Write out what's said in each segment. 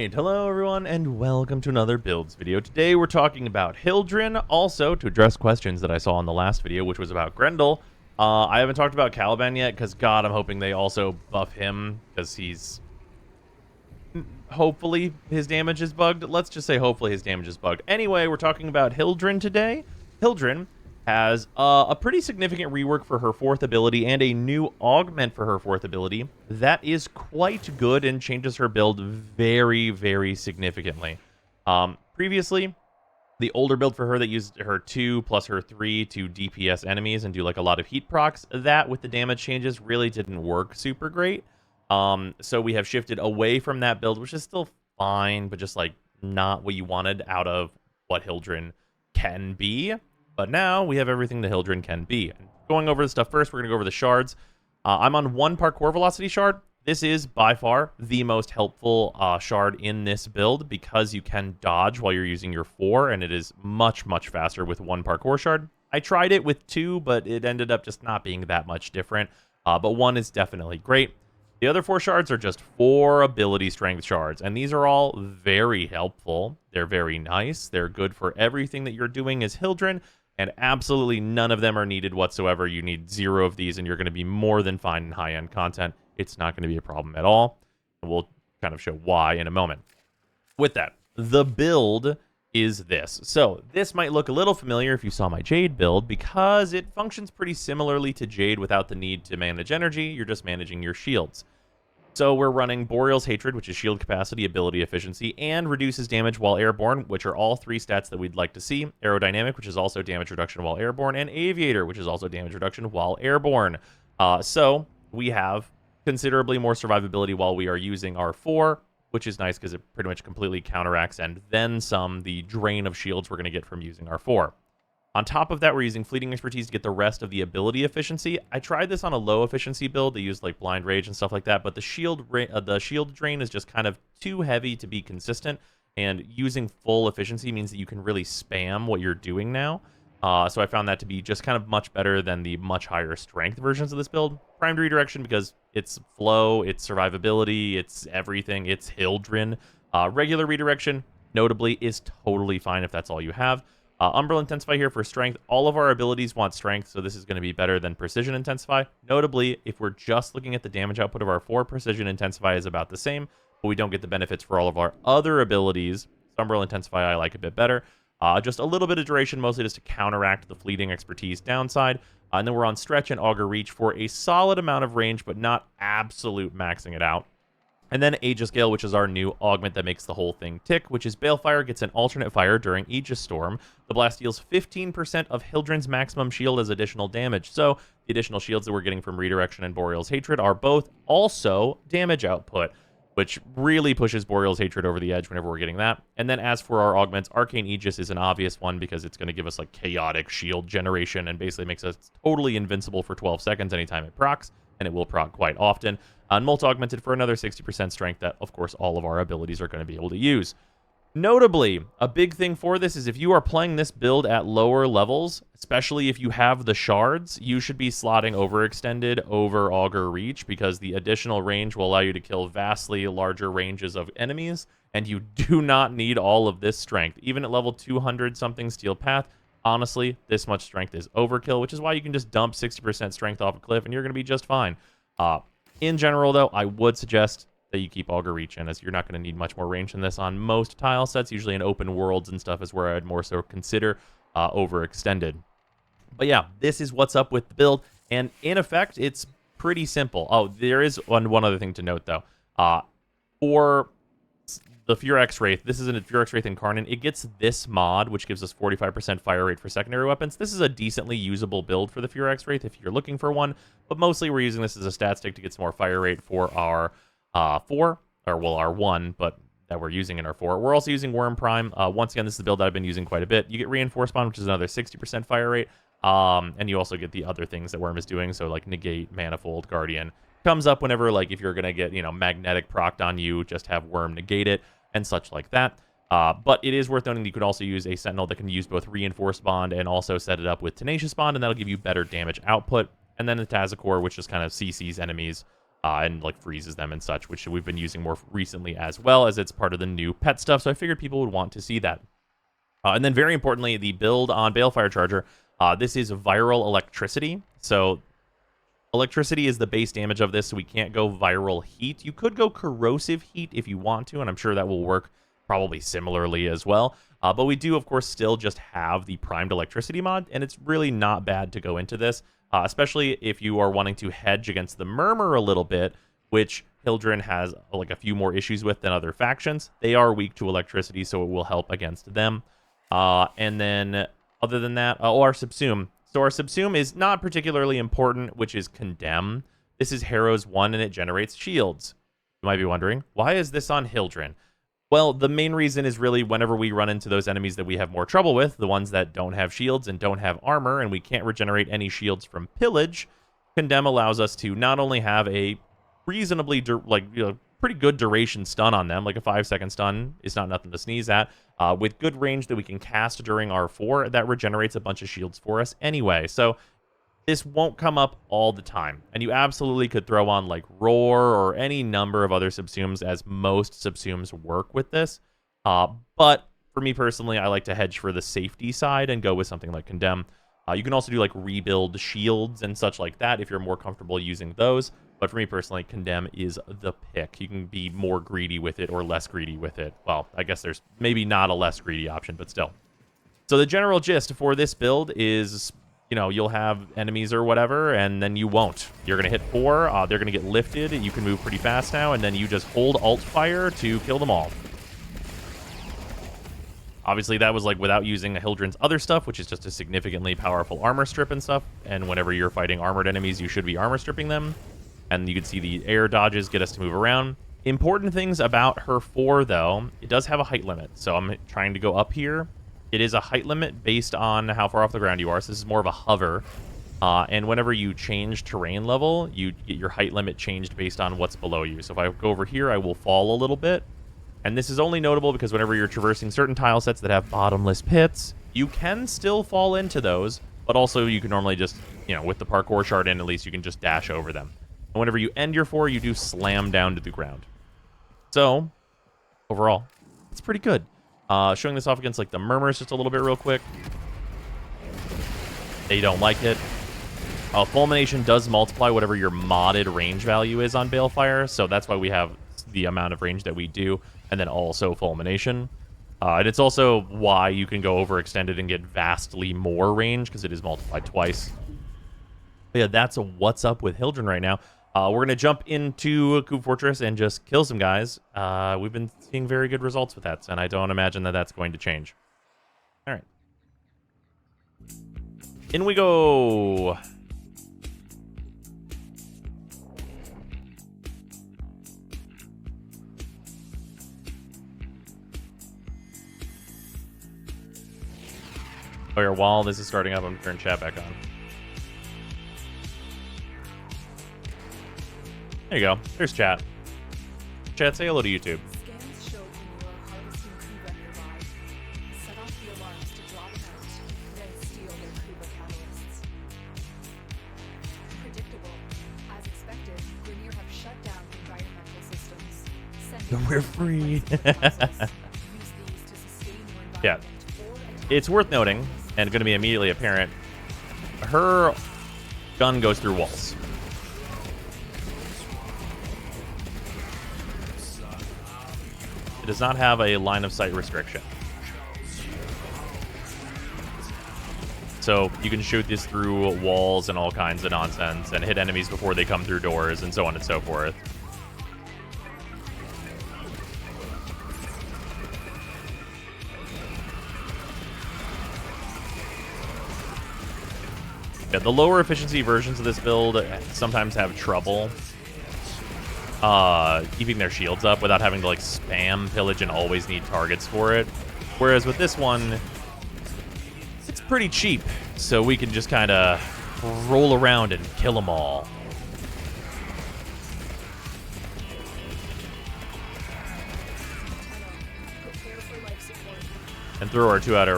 Alright, hello everyone and welcome to another builds video. Today we're talking about Hildryn, also to address questions that I saw in the last video, which was about Grendel. I haven't talked about Caliban yet, because God, I'm hoping they also buff him, because he's... hopefully his damage is bugged. Let's just say hopefully his damage is bugged. Anyway, we're talking about Hildryn today. Hildryn has a pretty significant rework for her 4th ability and a new augment for her 4th ability that is quite good and changes her build very, very significantly. Previously, the older build for her that used her 2 plus her 3 to DPS enemies and do like a lot of heat procs, that with the damage changes really didn't work super great. So we have shifted away from that build, which is still fine, but just like not what you wanted out of what Hildryn can be. But now we have everything that Hildryn can be. Going over the stuff first, we're going to go over the shards. I'm on 1 parkour velocity shard. This is by far the most helpful shard in this build because you can dodge while you're using your 4, and it is much, much faster with 1 parkour shard. I tried it with 2, but it ended up just not being that much different. But 1 is definitely great. The other 4 shards are just 4 ability strength shards, and these are all very helpful. They're very nice. They're good for everything that you're doing as Hildryn. And absolutely none of them are needed whatsoever. You need 0 of these, and you're going to be more than fine in high-end content. It's not going to be a problem at all. And we'll kind of show why in a moment. With that, the build is this. So this might look a little familiar if you saw my Jade build, because it functions pretty similarly to Jade without the need to manage energy. You're just managing your shields. So we're running Boreal's Hatred, which is shield capacity, ability efficiency, and reduces damage while airborne, which are all 3 stats that we'd like to see. Aerodynamic, which is also damage reduction while airborne, and Aviator, which is also damage reduction while airborne. So we have considerably more survivability while we are using our 4, which is nice because it pretty much completely counteracts and then some the drain of shields we're going to get from using our 4. On top of that, we're using Fleeting Expertise to get the rest of the ability efficiency. I tried this on a low efficiency build. They used like Blind Rage and stuff like that, but the shield drain is just kind of too heavy to be consistent, and using full efficiency means that you can really spam what you're doing now. So I found that to be just kind of much better than the much higher strength versions of this build. Primed Redirection because it's flow, it's survivability, it's everything, it's Hildryn. Regular Redirection, notably, is totally fine if that's all you have. Umbral Intensify here for strength. All of our abilities want strength, so this is going to be better than Precision Intensify. Notably, if we're just looking at the damage output of our 4, Precision Intensify is about the same, but we don't get the benefits for all of our other abilities. Umbral Intensify I like a bit better. Just a little bit of duration, mostly just to counteract the Fleeting Expertise downside. And then we're on Stretch and Augur Reach for a solid amount of range, but not absolute maxing it out. And then Aegis Gale, which is our new augment that makes the whole thing tick, which is Balefire gets an alternate fire during Aegis Storm. The blast deals 15% of Hildryn's maximum shield as additional damage. So the additional shields that we're getting from Redirection and Boreal's Hatred are both also damage output, which really pushes Boreal's Hatred over the edge whenever we're getting that. And then as for our augments, Arcane Aegis is an obvious one because it's going to give us like chaotic shield generation and basically makes us totally invincible for 12 seconds anytime it procs, and it will proc quite often. And Multi-Augmented for another 60% strength that, of course, all of our abilities are going to be able to use. Notably, a big thing for this is if you are playing this build at lower levels, especially if you have the shards, you should be slotting Overextended over Augur Reach because the additional range will allow you to kill vastly larger ranges of enemies, and you do not need all of this strength. Even at level 200-something Steel Path, honestly, this much strength is overkill, which is why you can just dump 60% strength off a cliff and you're going to be just fine. In general, though, I would suggest that you keep Augur Reach in, as you're not going to need much more range than this on most tile sets. Usually in open worlds and stuff is where I'd more so consider Overextended. But yeah, this is what's up with the build, and in effect, it's pretty simple. Oh, there is one other thing to note, though. For the Furex Wraith, this is a Furex Wraith Incarnate. It gets this mod, which gives us 45% fire rate for secondary weapons. This is a decently usable build for the Furex Wraith if you're looking for one, but mostly we're using this as a stat stick to get some more fire rate for our 4, or well, our 1, but that we're using in our 4. We're also using Worm Prime. Once again, this is the build that I've been using quite a bit. You get Reinforced Bond, which is another 60% fire rate, and you also get the other things that Worm is doing, so like Negate, Manifold, Guardian. Comes up whenever, like, if you're going to get, Magnetic procced on you, just have Worm negate it, and such like that. But it is worth noting that you could also use a Sentinel that can use both Reinforced Bond and also set it up with Tenacious Bond, and that'll give you better damage output. And then the Tazakor, which just kind of CCs enemies and like freezes them and such, which we've been using more recently as well, as it's part of the new pet stuff. So I figured people would want to see that. And then very importantly, the build on Balefire Charger. This is viral electricity. So electricity is the base damage of this, so we can't go viral heat. You could go corrosive heat if you want to, and I'm sure that will work probably similarly as well. But we do, of course, still just have the primed electricity mod, and it's really not bad to go into this, especially if you are wanting to hedge against the Murmur a little bit, which Hildryn has like a few more issues with than other factions. They are weak to electricity, so it will help against them. And then, other than that, our Subsume. So our Subsume is not particularly important, which is Condemn. This is Harrow's 1, and it generates shields. You might be wondering, why is this on Hildryn? Well, the main reason is really whenever we run into those enemies that we have more trouble with, the ones that don't have shields and don't have armor, and we can't regenerate any shields from pillage, Condemn allows us to not only have a reasonably, pretty good duration stun on them, like a 5-second stun is not nothing to sneeze at, with good range that we can cast during R4, that regenerates a bunch of shields for us anyway. So this won't come up all the time, and you absolutely could throw on like Roar or any number of other subsumes, as most subsumes work with this. But for me personally, I like to hedge for the safety side and go with something like Condemn. You can also do like rebuild shields and such like that if you're more comfortable using those. But for me personally, Condemn is the pick. You can be more greedy with it or less greedy with it. Well, I guess there's maybe not a less greedy option, but still. So the general gist for this build is, you know, you'll have enemies or whatever, and then you won't. You're going to hit 4, they're going to get lifted, you can move pretty fast now, and then you just hold alt fire to kill them all. Obviously, that was like without using Hildryn's other stuff, which is just a significantly powerful armor strip and stuff, and whenever you're fighting armored enemies, you should be armor stripping them. And you can see the air dodges get us to move around. Important things about her 4, though, it does have a height limit, so I'm trying to go up here. It is a height limit based on how far off the ground you are, so this is more of a hover. And whenever you change terrain level, you get your height limit changed based on what's below you. So if I go over here, I will fall a little bit. And this is only notable because whenever you're traversing certain tile sets that have bottomless pits, you can still fall into those, but also you can normally just, you know, with the parkour shard in, at least you can just dash over them. And whenever you end your 4, you do slam down to the ground. So, overall, it's pretty good. Showing this off against like the Murmurs just a little bit real quick. They don't like it. Fulmination does multiply whatever your modded range value is on Balefire, so that's why we have the amount of range that we do, and then also Fulmination. And it's also why you can go overextended and get vastly more range, because it is multiplied twice. But yeah, that's what's up with Hildryn right now. We're going to jump into Coup Fortress and just kill some guys. We've been seeing very good results with that, and I don't imagine that that's going to change. All right. In we go. Oh, yeah, while this is starting up, I'm turning chat back on. There you go. There's chat. Chat, say hello to YouTube. Scans show when you are harvesting Kuba nearby. Set off the alarms to draw them out, then steal their Kuba catalysts. Predictable. As expected, Grenier have shut down environmental systems. Sending We're free. Use these to sustain your Yeah. environment or attack. It's worth noting, and going to be immediately apparent, her gun goes through walls. It does not have a line of sight restriction. So you can shoot this through walls and all kinds of nonsense and hit enemies before they come through doors and so on and so forth. Yeah, the lower efficiency versions of this build sometimes have trouble keeping their shields up without having to like spam pillage and always need targets for it. Whereas with this one, it's pretty cheap, so we can just kind of roll around and kill them all. Prepare for life support. And throw our 2 out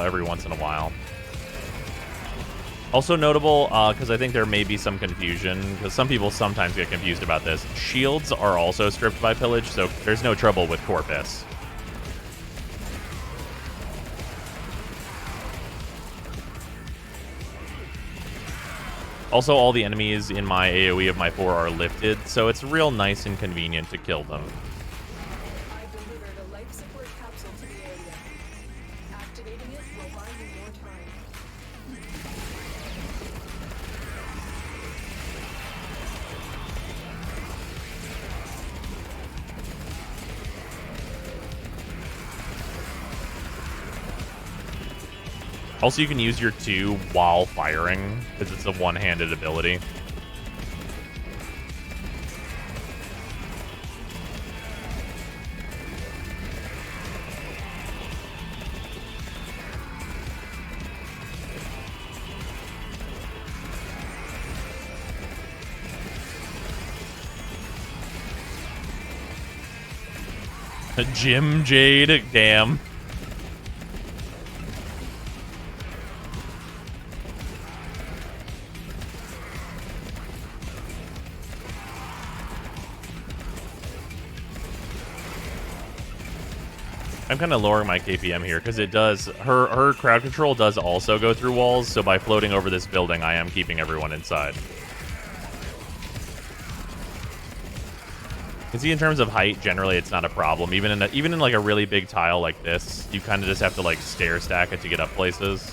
every once in a while. Also notable, because I think there may be some confusion, because some people sometimes get confused about this. Shields are also stripped by pillage, so there's no trouble with Corpus. Also, all the enemies in my AoE of my 4 are lifted, so it's real nice and convenient to kill them. I've delivered a life support capsule to the area. Activating it will buy you more time. Also, you can use your 2 while firing, because it's a one-handed ability. Jim Jade, damn. I'm kind of lowering my KPM here because it does her crowd control does also go through walls, so by floating over this building I am keeping everyone inside. You can see in terms of height, generally it's not a problem. Even in like a really big tile like this, you kind of just have to like stair stack it to get up places.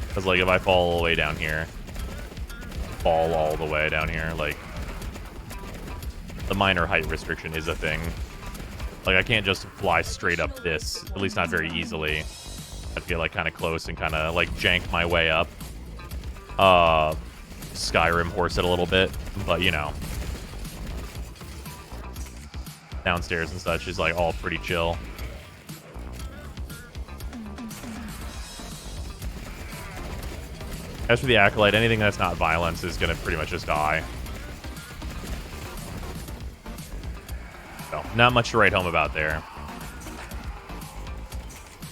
Because like if I fall all the way down here, fall all the way down here, like the minor height restriction is a thing. Like I can't just fly straight up this, at least not very easily. I'd feel like kind of close and kind of like jank my way up. Skyrim horse it a little bit, but you know. Downstairs and such is like all pretty chill. As for the Accolite, anything that's not violence is going to pretty much just die. So, not much to write home about there.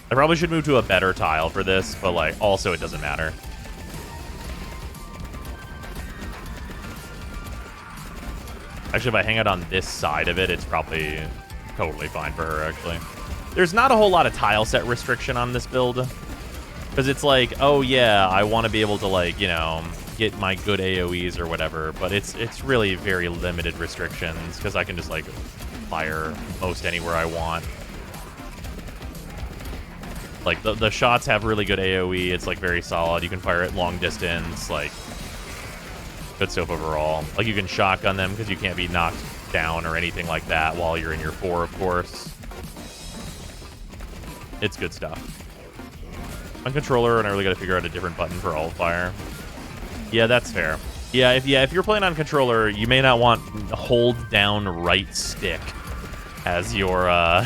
I probably should move to a better tile for this, but like also it doesn't matter. Actually, if I hang out on this side of it, it's probably totally fine for her, actually. There's not a whole lot of tile set restriction on this build. Because it's like, oh yeah, I want to be able to, like, you know, get my good AoEs or whatever. But it's really very limited restrictions, because I can just, like, fire most anywhere I want. Like, the shots have really good AoE. It's, like, very solid. You can fire it long distance, like... Good stuff overall. Like, you can shotgun them because you can't be knocked down or anything like that while you're in your 4, of course. It's good stuff. On controller, and I really got to figure out a different button for alt fire. Yeah, that's fair. Yeah, if you're playing on controller, you may not want hold down right stick as your alt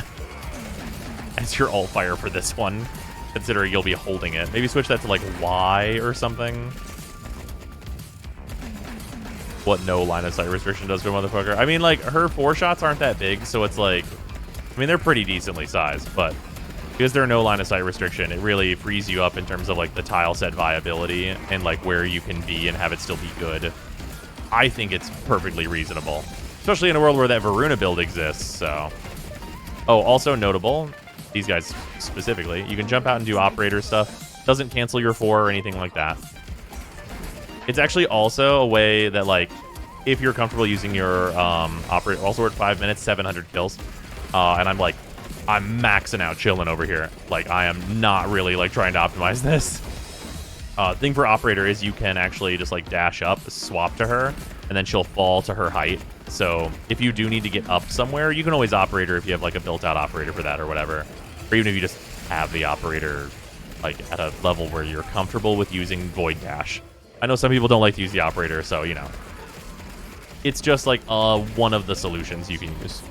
fire for this one, considering you'll be holding it. Maybe switch that to like Y or something. What no line of sight restriction does to a motherfucker. I mean, like, her 4 shots aren't that big, so it's like, I mean, they're pretty decently sized, but because they're no line of sight restriction, it really frees you up in terms of like the tile set viability and like where you can be and have it still be good. I think it's perfectly reasonable, especially in a world where that Varuna build exists. So, oh, also notable, these guys specifically, you can jump out and do operator stuff. Doesn't cancel your 4 or anything like that. It's actually also a way that, like, if you're comfortable using your operator, also work 5 minutes, 700 kills, and I'm maxing out chilling over here. Like, I am not really, like, trying to optimize this. Thing for operator is you can actually just, like, dash up, swap to her, and then she'll fall to her height. So if you do need to get up somewhere, you can always operator if you have, like, a built-out operator for that or whatever. Or even if you just have the operator, like, at a level where you're comfortable with using Void Dash. I know some people don't like to use the operator, so, you know. It's just, like, one of the solutions you can use.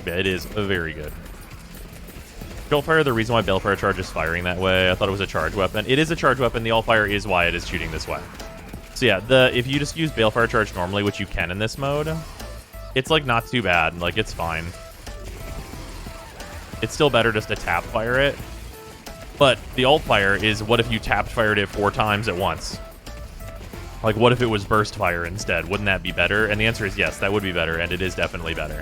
Yeah, it is very good. Balefire, the reason why Balefire charge is firing that way, I thought it was a charge weapon. It is a charge weapon. The Allfire is why it is shooting this way. So yeah, if you just use Balefire Charge normally, which you can in this mode, it's like not too bad. Like it's fine. It's still better just to tap fire it. But the alt fire is what if you tapped fired it 4 times at once? Like what if it was burst fire instead? Wouldn't that be better? And the answer is yes, that would be better, and it is definitely better.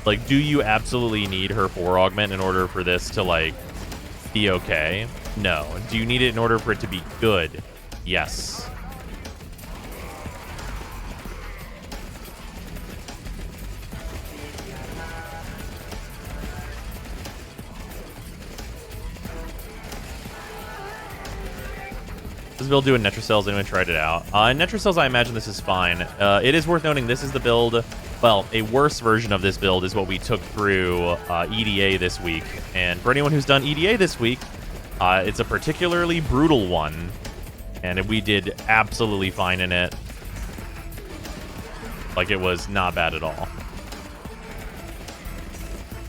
Like, do you absolutely need her 4 augment in order for this to, like, be okay? No. Do you need it in order for it to be good? Yes. This build doing Netrocells. Anyone tried it out? In Netrocells, I imagine this is fine. It is worth noting this is the build. Well, a worse version of this build is what we took through EDA this week. And for anyone who's done EDA this week, it's a particularly brutal one. And we did absolutely fine in it. Like, it was not bad at all.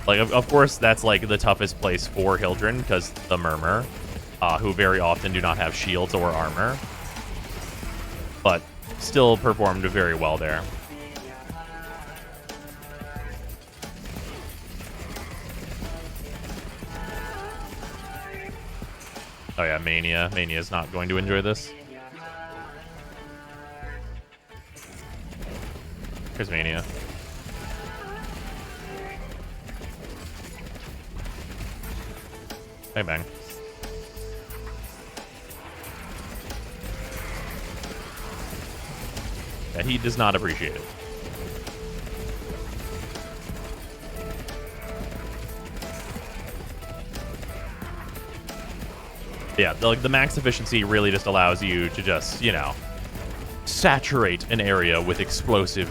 Like, of course, that's, like, the toughest place for Hildryn, because the Murmur, who very often do not have shields or armor. But still performed very well there. Oh yeah, Mania. Mania's not going to enjoy this. Here's Mania. Bang bang. Yeah, he does not appreciate it. Yeah, the max efficiency really just allows you to just, you know, saturate an area with explosive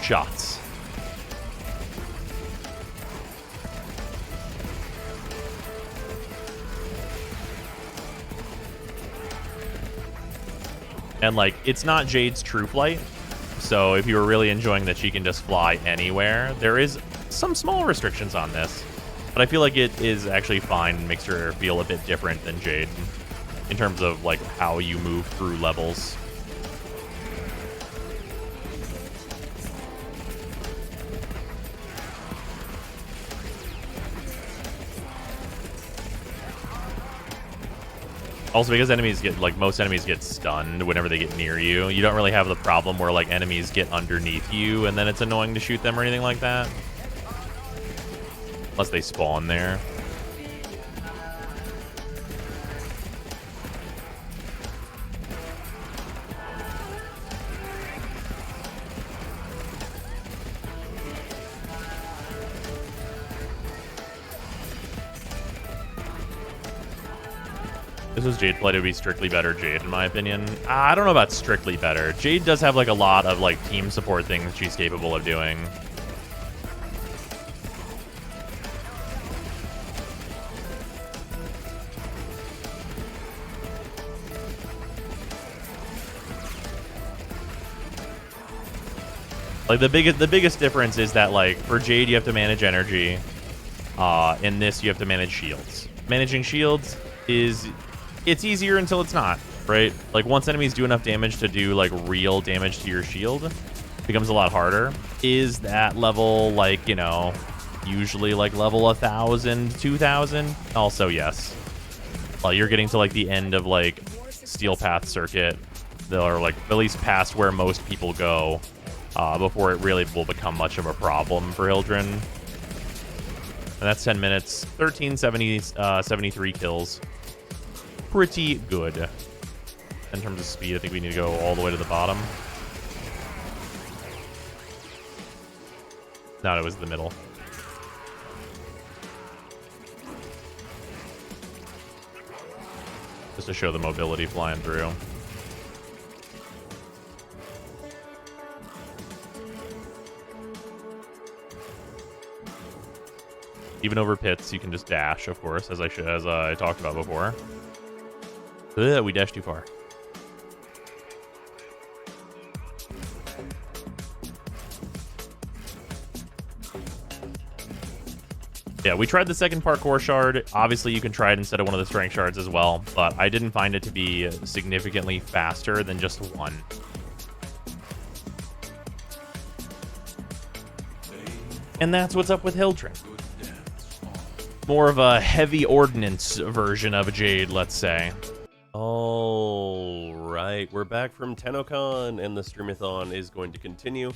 shots. And, like, it's not Jade's true flight, so if you were really enjoying that she can just fly anywhere, there is some small restrictions on this. But I feel like it is actually fine and makes her feel a bit different than Jade in terms of, like, how you move through levels. Also, because enemies get, like, most enemies get stunned whenever they get near you, you don't really have the problem where, like, enemies get underneath you and then it's annoying to shoot them or anything like that. Unless they spawn there. This was Jade Flight, it would be strictly better Jade, in my opinion. I don't know about strictly better. Jade does have, like, a lot of, like, team support things she's capable of doing. Like, the biggest difference is that, like, for Jade, you have to manage energy. In this, you have to manage shields. Managing shields is... it's easier until it's not, right? Like, once enemies do enough damage to do, like, real damage to your shield, it becomes a lot harder. Is that level, like, you know, usually, like, level 1,000, 2,000? Also, yes. Well, you're getting to, like, the end of, like, Steel Path Circuit. They're, like, at least past where most people go. Before it really will become much of a problem for Hildryn. And that's 10 minutes. 73 kills. Pretty good. In terms of speed, I think we need to go all the way to the bottom. No, it was the middle. Just to show the mobility flying through. Even over pits, you can just dash, of course, as I talked about before. Ugh, we dashed too far. Yeah, we tried the second parkour shard. Obviously, you can try it instead of one of the strength shards as well, but I didn't find it to be significantly faster than just one. And that's what's up with Hildryn. More of a heavy ordnance version of a Jade, let's say. All right, we're back from TennoCon, and the streamathon is going to continue.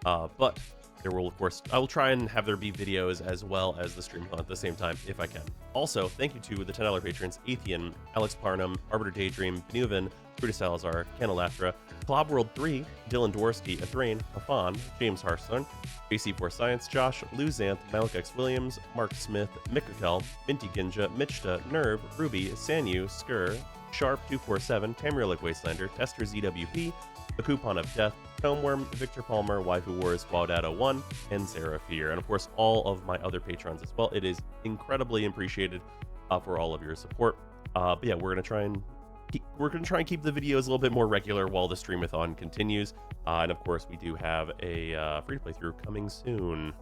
But there will, of course, I will try and have there be videos as well as the streamathon at the same time if I can. Also, thank you to the $10 patrons: Athean, Alex Parnham, Arbiter Daydream, Benuven, Fruta Salazar, Canalafra, Club World 3, Dylan Dworsky, Athrain, Afan, James Harson, JC4 Science, Josh, Luzanth, Malik X Williams, Mark Smith, Mikakel, Minty Ginja, Michta, Nerve, Ruby, Sanyu, Skur, Sharp247, Tamrielic Wastelander, Tester ZWP, The Coupon of Death, Tomeworm, Victor Palmer, Waifu Wars, Waudado1, and Sarah Fear, and of course all of my other patrons as well. It is incredibly appreciated for all of your support. But yeah, we're gonna try and keep the videos a little bit more regular while the streamathon continues. And of course, we do have a free to play through coming soon.